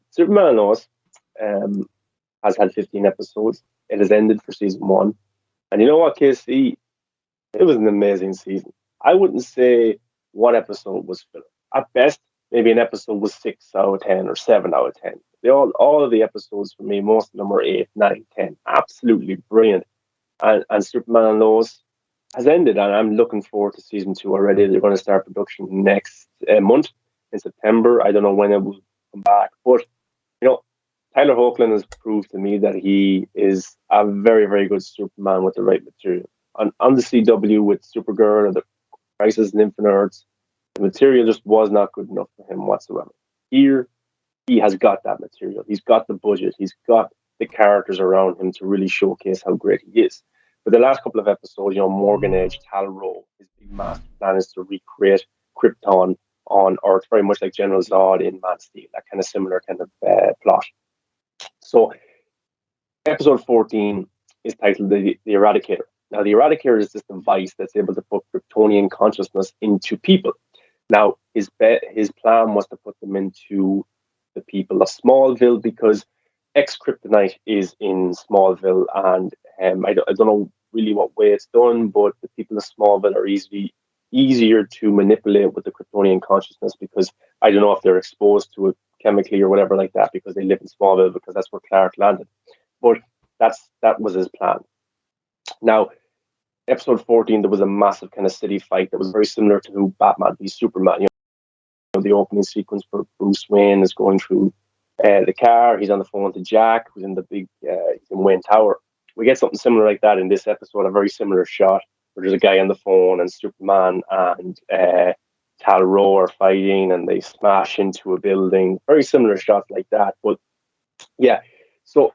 Superman and Lois um, has had 15 episodes. It has ended for season one. And you know what, KC? It was an amazing season. I wouldn't say one episode was filler. At best, maybe an episode was 6 out of 10 or 7 out of 10. All of the episodes for me, most of them were 8, 9, 10. Absolutely brilliant. And Superman and Lois has ended, and I'm looking forward to season two already. They're going to start production next month in September. I don't know when it will come back, but you know, Tyler Hoechlin has proved to me that he is a very, very good Superman with the right material. On the CW with Supergirl or the Crisis on Infinite Earths, the material just was not good enough for him whatsoever. Here, he has got that material. He's got the budget. He's got the characters around him to really showcase how great he is. But the last couple of episodes, Morgan Edge, Tal Rho, his big master plan is to recreate Krypton on Earth, very much like General Zod in Man of Steel, that kind of similar kind of plot. So, episode 14 is titled the Eradicator. Now, the Eradicator is this device that's able to put Kryptonian consciousness into people. Now, his plan was to put them into the people of Smallville because ex-Kryptonite is in Smallville, and I don't know really what way it's done, but the people of Smallville are easier to manipulate with the Kryptonian consciousness because I don't know if they're exposed to it chemically or whatever like that because they live in Smallville because that's where Clark landed. But that was his plan. Now, episode 14, there was a massive kind of city fight that was very similar to Batman v Superman. The opening sequence for Bruce Wayne is going through the car. He's on the phone to Jack, who's in the big he's in Wayne Tower. We get something similar like that in this episode, a very similar shot where there's a guy on the phone and Superman and Tal Rho are fighting and they smash into a building. Very similar shots like that. But yeah, so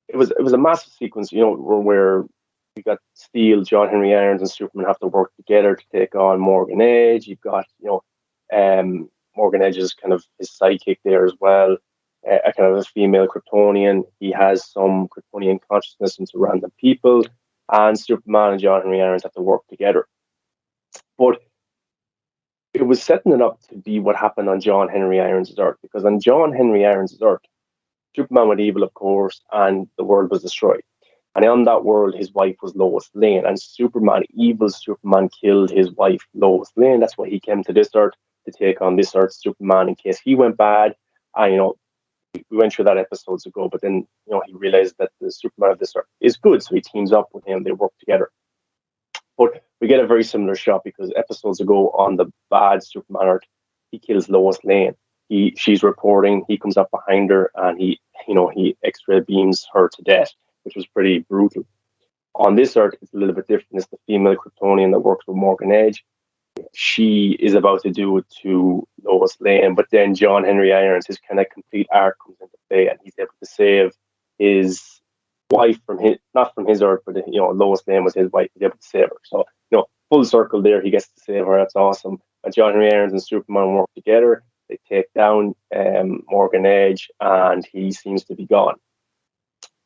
it was a massive sequence, where you got Steel, John Henry Irons, and Superman have to work together to take on Morgan Edge. You've got, Morgan Edge is kind of his sidekick there as well, a kind of a female Kryptonian. He has some Kryptonian consciousness into random people, and Superman and John Henry Irons have to work together. But it was setting it up to be what happened on John Henry Irons' Earth, because on John Henry Irons' Earth, Superman went evil, of course, and the world was destroyed. And on that world, his wife was Lois Lane, and evil Superman, killed his wife, Lois Lane. That's why he came to this Earth to take on this Earth Superman in case he went bad. And, we went through that episodes ago, but then, he realized that the Superman of this Earth is good, so he teams up with him, they work together. But we get a very similar shot because episodes ago on the bad Superman Earth, he kills Lois Lane. She's reporting, he comes up behind her and he X-ray beams her to death, which was pretty brutal. On this Earth, it's a little bit different. It's the female Kryptonian that works with Morgan Edge. She is about to do it to Lois Lane, but then John Henry Irons, his kind of complete arc comes into play, and he's able to save his wife not from his Earth, but Lois Lane was his wife. He's able to save her. So full circle there. He gets to save her. That's awesome. And John Henry Irons and Superman work together. They take down Morgan Edge, and he seems to be gone.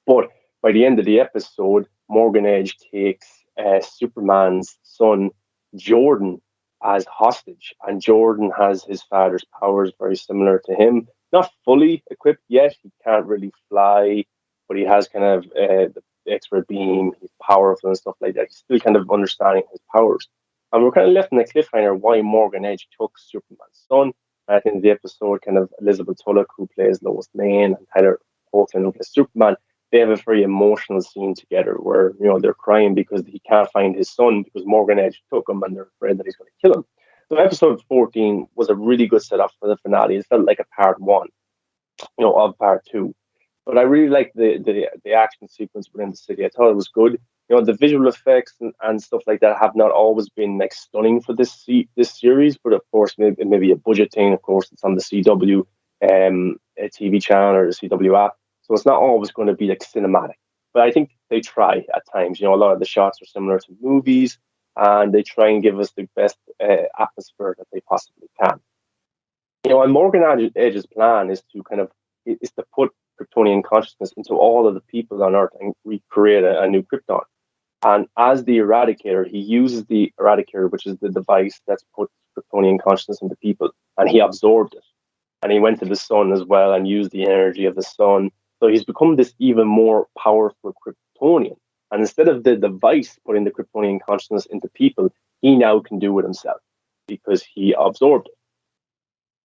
But by the end of the episode, Morgan Edge takes Superman's son, Jordan, as hostage. And Jordan has his father's powers very similar to him. Not fully equipped yet. He can't really fly, but he has kind of the X-ray beam. He's powerful and stuff like that. He's still kind of understanding his powers. And we're kind of left in a cliffhanger why Morgan Edge took Superman's son. I think the episode, kind of Elizabeth Tulloch, who plays Lois Lane, and Tyler Hoechlin, who plays Superman, they have a very emotional scene together where, they're crying because he can't find his son because Morgan Edge took him and they're afraid that he's going to kill him. So episode 14 was a really good setup for the finale. It felt like a part one, of part two. But I really liked the action sequence within the city. I thought it was good. The visual effects and stuff like that have not always been like stunning for this series, but of course maybe a budget thing. Of course, it's on the CW a TV channel or the CW app, so it's not always going to be like cinematic. But I think they try at times. A lot of the shots are similar to movies, and they try and give us the best atmosphere that they possibly can. And Morgan Edge's plan is to put Kryptonian consciousness into all of the people on Earth and recreate a new Krypton. And as the Eradicator, he uses the Eradicator, which is the device that's put Kryptonian consciousness into people, and he absorbed it. and he went to the sun as well and used the energy of the sun. So he's become this even more powerful Kryptonian. And instead of the device putting the Kryptonian consciousness into people, he now can do it himself because he absorbed it.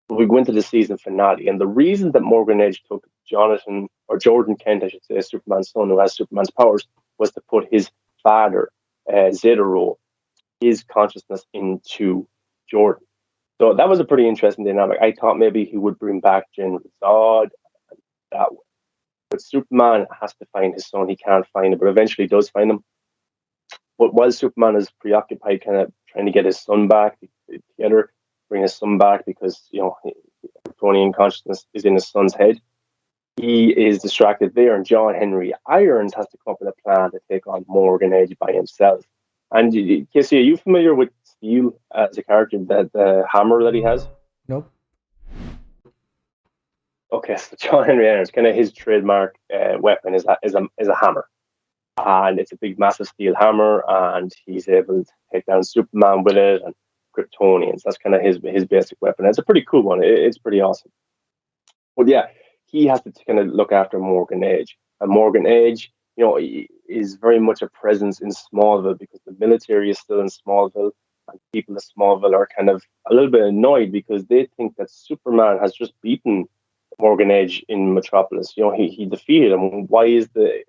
But we go into the season finale, and the reason that Morgan Edge took Jonathan, or Jordan Kent, I should say, Superman's son, who has Superman's powers, was to put his father, Zeta, his consciousness into Jordan. So that was a pretty interesting dynamic. I thought maybe he would bring back General Zod that way. But Superman has to find his son. He can't find him, but eventually does find him. But while Superman is preoccupied kind of trying to get his son back together, bring his son back because, Kryptonian consciousness is in his son's head, he is distracted there, and John Henry Irons has to come up with a plan to take on Morgan Edge by himself. And Casey, are you familiar with Steel as a character, the hammer that he has? Nope. Okay, so John Henry Irons, kind of his trademark weapon is a hammer, and it's a big, massive steel hammer, and he's able to take down Superman with it and Kryptonians. That's kind of his basic weapon. It's a pretty cool one. It's pretty awesome. But yeah, he has to kind of look after Morgan Edge, and Morgan Edge, is very much a presence in Smallville because the military is still in Smallville, and people in Smallville are kind of a little bit annoyed because they think that Superman has just beaten Morgan Edge in Metropolis. He defeated him. Why is the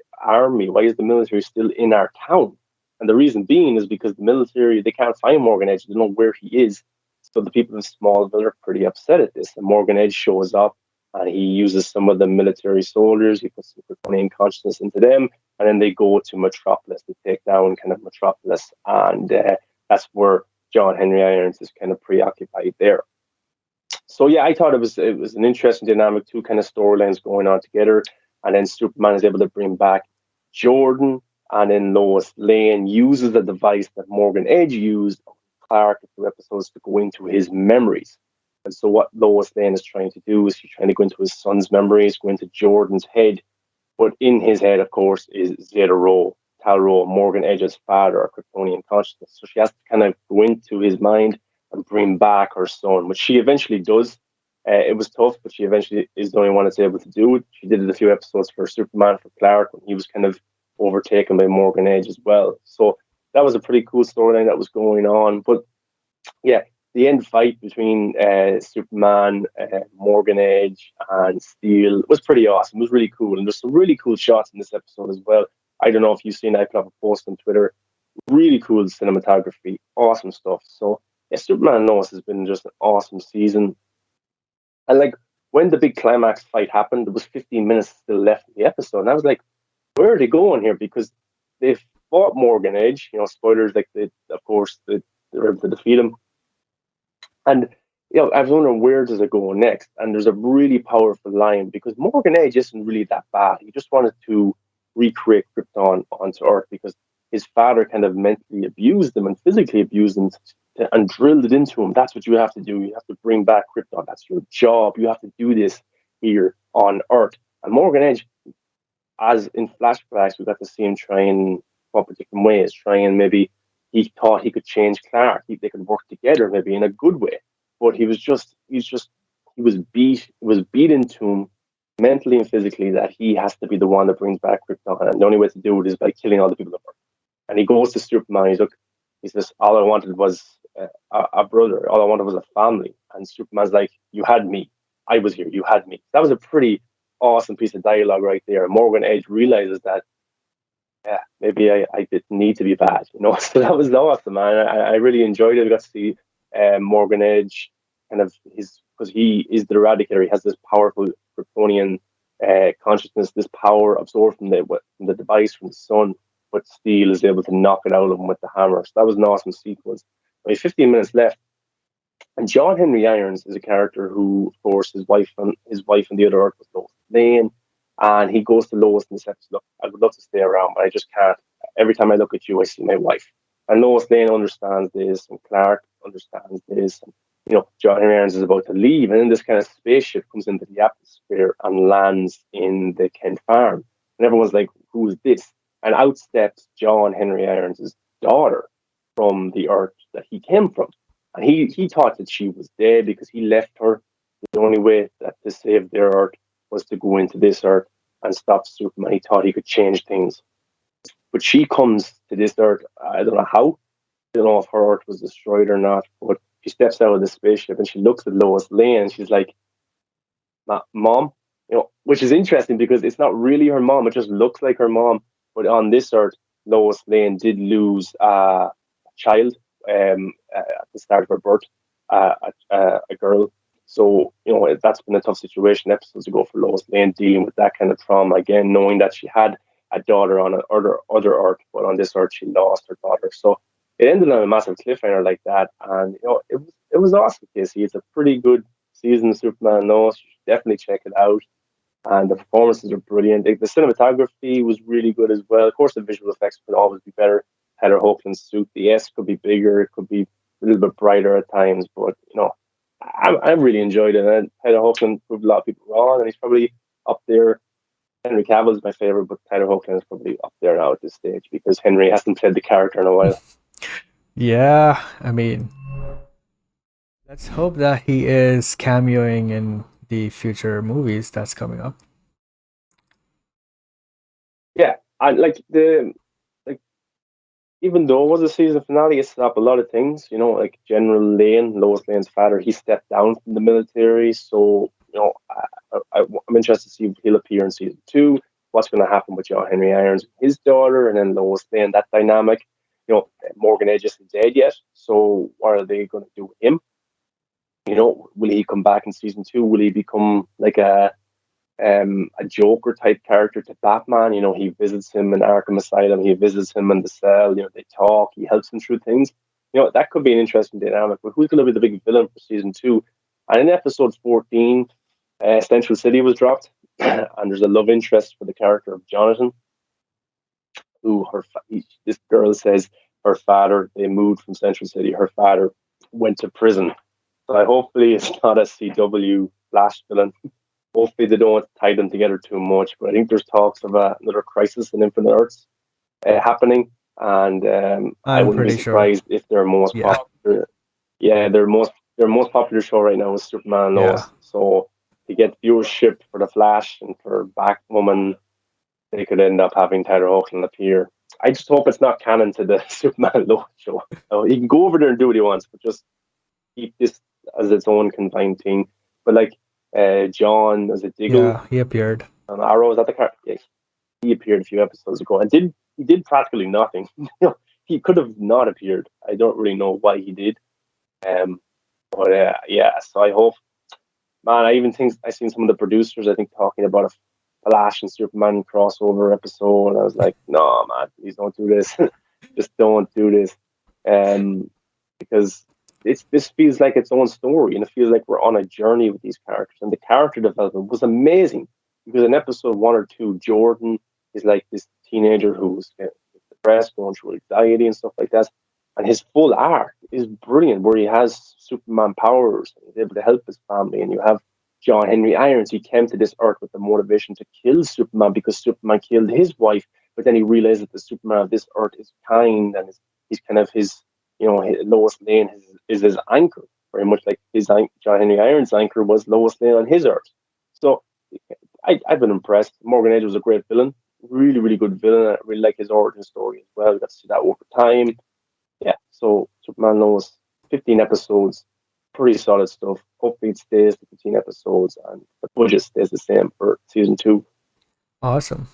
military still in our town? And the reason being is because the military, they can't find Morgan Edge. They don't know where he is. So the people of Smallville are pretty upset at this. And Morgan Edge shows up, and he uses some of the military soldiers. He puts some Kryptonian consciousness into them, and then they go to Metropolis to take down kind of Metropolis. And that's where John Henry Irons is kind of preoccupied there. So yeah, I thought it was an interesting dynamic, two kind of storylines going on together, and then Superman is able to bring back Jordan, and then Lois Lane uses the device that Morgan Edge used on Clark a few episodes to go into his memories. And so what Lois Lane is trying to do is she's trying to go into his son's memories, go into Jordan's head, but in his head, of course, is Zeta, Tal-Rho, Morgan Edge's father, or Kryptonian consciousness. So she has to kind of go into his mind and bring back her son, which she eventually does. It was tough, but she eventually is the only one that's able to do it. She did it a few episodes for Superman, for Clark, when he was kind of overtaken by Morgan Edge as well. So that was a pretty cool storyline that was going on. But yeah, the end fight between Superman, Morgan Edge, and Steel was pretty awesome. It was really cool. And there's some really cool shots in this episode as well. I don't know if you've seen, I put up a post on Twitter. Really cool cinematography, awesome stuff. So yeah, Superman and Lois has been just an awesome season. And like when the big climax fight happened, there was 15 minutes still left in the episode. And I was like, where are they going here? Because they've fought Morgan Edge, spoilers, like of course they're able to defeat him. And I was wondering, where does it go next? And there's a really powerful line because Morgan Edge isn't really that bad. He just wanted to recreate Krypton onto Earth because his father kind of mentally abused him and physically abused him and drilled it into him. That's what you have to do. You have to bring back Krypton. That's your job. You have to do this here on Earth. And Morgan Edge, as in flashbacks, we got to see him trying up in different ways, maybe he thought he could change Clark. They could work together maybe in a good way. But he was beat into him mentally and physically that he has to be the one that brings back Krypton. And the only way to do it is by killing all the people on Earth. And he goes to Superman. He says, all I wanted was a brother. All I wanted was a family. And Superman's like, you had me. I was here. You had me. That was a pretty awesome piece of dialogue right there. Morgan Edge realizes that, yeah, maybe I didn't need to be bad, So that was awesome, man. I really enjoyed it. I got to see Morgan Edge kind of because he is the Eradicator. He has this powerful Kryptonian consciousness, this power absorbed from the device, from the sun, but Steel is able to knock it out of him with the hammer. So that was an awesome sequence. We have 15 minutes left. And John Henry Irons is a character who, of course, his wife and the other Earth was Lois Lane. And he goes to Lois and says, look, I would love to stay around, but I just can't. Every time I look at you, I see my wife. And Lois Lane understands this, and Clark understands this. And, John Henry Irons is about to leave, and then this kind of spaceship comes into the atmosphere and lands in the Kent farm. And everyone's like, who is this? And out steps John Henry Irons' daughter from the Earth that he came from. And he thought that she was dead because he left her the only way that to save their Earth was to go into this Earth and stop Superman. He thought he could change things. But she comes to this Earth, I don't know how, I don't know if her Earth was destroyed or not, but she steps out of the spaceship and she looks at Lois Lane and she's like, Mom, which is interesting because it's not really her mom, it just looks like her mom. But on this Earth, Lois Lane did lose a child at the start of her birth, a girl. So, that's been a tough situation episodes ago for Lois Lane dealing with that kind of trauma again, knowing that she had a daughter on other Earth, but on this Earth she lost her daughter. So it ended on a massive cliffhanger like that, and it was awesome, Casey. It's a pretty good season of Superman and Lois. You should definitely check it out. And the performances are brilliant. The cinematography was really good as well. Of course, the visual effects could always be better. Heather Hoagland's suit, the S could be bigger. It could be a little bit brighter at times, but I really enjoyed it. And Heather Hoagland proved a lot of people wrong, and he's probably up there. Henry Cavill is my favorite, but Tyler Hoechlin is probably up there now at this stage because Henry hasn't played the character in a while. Yeah, I mean, let's hope that he is cameoing in the future movies that's coming up. Yeah, I like even though it was a season finale, it set up a lot of things. Like General Lane, Lois Lane's father, he stepped down from the military. So I'm interested to see if he'll appear in season 2. What's going to happen with John Henry Irons and his daughter, and then Lois Lane, that dynamic. Morgan Edge isn't dead yet, so what are they going to do with him? Will he come back in season 2? Will he become like a Joker type character to Batman? He visits him in Arkham Asylum, he visits him in the cell, they talk, he helps him through things. That could be an interesting dynamic, but who's going to be the big villain for season 2? And in episode 14, Central City was dropped, and there's a love interest for the character of Jonathan, who this girl says her father, they moved from Central City, her father went to prison. So hopefully it's not a CW Flash villain. Hopefully they don't tie them together too much. But I think there's talks of another Crisis in Infinite Earths happening, and I I'm wouldn't be pretty sure. surprised if their most Yeah, popular, yeah, their most popular show right now is Superman and yeah. Lois. So to get viewership for the Flash and for Batwoman, they could end up having Tyler Hoechlin appear. I just hope it's not canon to the Superman and Lois show. He can go over there and do what he wants, but just keep this as its own confined thing. But like John, as a Diggle Yeah, he appeared. on Arrow, is that the character? Yeah, he appeared a few episodes ago and he did practically nothing. He could have not appeared. I don't really know why he did. Um, but yeah, so I hope, man. I even think I seen some of the producers, I think, talking about a Flash and Superman crossover episode, and I was like, no, man, please don't do this. Just don't do this. Because this feels like its own story, and it feels like we're on a journey with these characters. And the character development was amazing because in episode 1 or 2, Jordan is like this teenager who's depressed, going through anxiety and stuff like that. And his full arc is brilliant, where he has Superman powers and he's able to help his family. And you have John Henry Irons. He came to this earth with the motivation to kill Superman because Superman killed his wife. But then he realized that the Superman of this earth is kind and he's kind of his, Lois Lane is his anchor, very much like John Henry Irons' anchor was Lois Lane on his earth. So I've been impressed. Morgan Edge was a great villain, really, really good villain. I really like his origin story as well. We got to see that over time. Yeah, so Superman Lois, 15 episodes, pretty solid stuff. Hopefully it stays to 15 episodes and the budget stays the same for season 2. Awesome.